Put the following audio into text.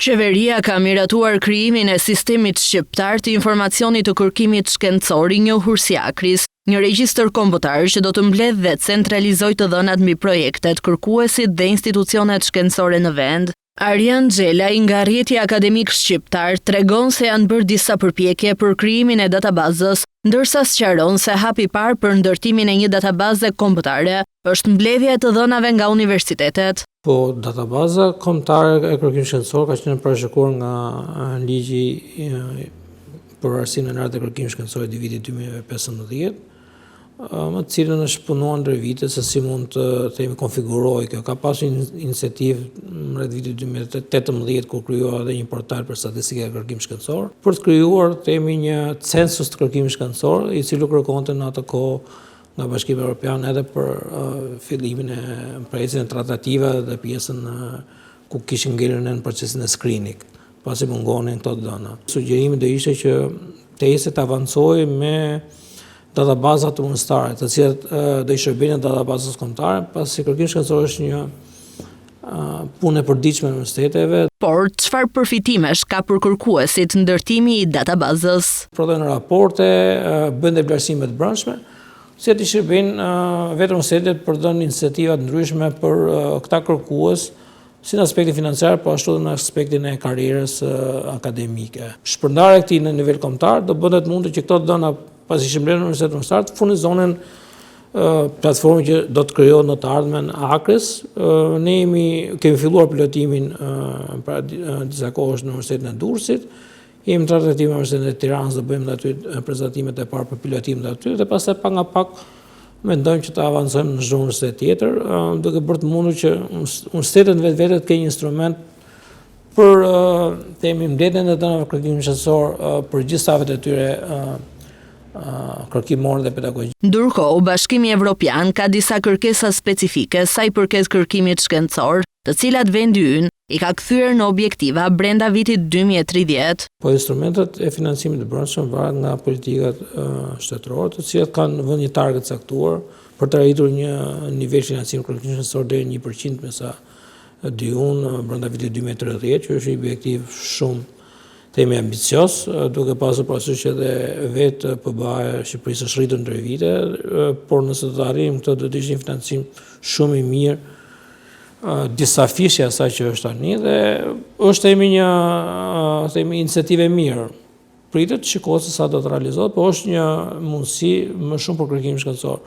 Qeveria ka miratuar krijimin e sistemit shqiptar të informacionit të kërkimit shkencor i njohur si AKRIS, një regjistër kombëtar që do të mbledh dhe centralizojë të dhënat mbi projektet, kërkuesit dhe institucionet shkencore në vend. Arjan Xhela, nga Rrjeti Akademik Shqiptar, tregon se janë bërë disa përpjekje për krijimin e databazës, ndërsa sqaron se hapi i parë për ndërtimin e një databaze kombëtare është mbledhja e të dhënave nga universitetet. Po, databaza kombëtare e kërkimit shkencor ka qenë parashikuar nga ligji për arsimin e lartë të kërkimit shkencor i vitit 2015. Me të cilën është punuar ndër vite se si mund të konfigurojë kjo. Ka pasur iniciativë rreth vitit 2018 kur krijoa edhe një portal për statistikë e kërkimit shkencor, për të krijuar një census të kërkimit shkencor, i cili kërkonte në atë kohë nga Bashkimi Evropian edhe për fillimin e presin e tratativa dhe pjesën ku kishin ngelur në procesin e screening, pasi mungonin këto dhëna. Sugjerimi do ishte që TESE të avancojë me databazat të universitare, të cilat do i shërbejnë databazës kombëtare, pasi kërkimi shkencor është një punë e përditshme në universiteteve. Por çfarë përfitimesh ka për kërkuesit ndërtimi i databazës? Prodhojnë raporte, bëjnë vlerësime të brendshme, që i shërbejnë vetëm universitetet për dhënë iniciativa të ndryshme për këta kërkues, si në aspektin financiar, po ashtu edhe në aspektin e karrierës akademike. Shpërndarja e këtij në nivel kombëtar do bënte të mundur që këto dhëna pasi shëmblen në Universitetin Universitar të furnizonin platformën që do të krijohet në të ardhmen AKRIS. Ne kemi filluar pilotimin para disa kohësh në Universitetin e Durrësit. Jemi në trajtim me Universitetin e Tiranës, do bëjmë aty prezantimet e parë për pilotimin aty dhe pastaj pak nga pak mendojmë që të avancojmë në çdo universitet tjetër, duke bërë të mundur që universitetet vetvete të kenë një instrument për mbledhjen e dhënave kërkimit shkencor për gjithë stafet e tyre kërkimor dhe pedagogjik. Ndërkohë, Bashkimi Evropian ka disa kërkesa specifike sa i përket kërkimit shkencor, të cilat vendi ynë i ka kthyer në objektiva brenda vitit 2030. Po instrumentet e financimit të brendshëm varet nga politikat shtetërore, të cilat kanë vënë një target caktuar për të arritur një nivel financimi kërkimit shkencor deri 1% me sa diun brenda vitit 2030, që është një objektiv shumë ambicios, duke pasur parasysh edhe vetë PBA-ja e Shqipërisë është rritur ndër vite, por nëse do të arrijmë këtë do të ishte një financim shumë i mirë, disa fishë asaj që është tani dhe është një iniciativë e mirë. Pritet shikohet se sa do të realizohet, por është një mundësi më shumë për kërkimin shkencor.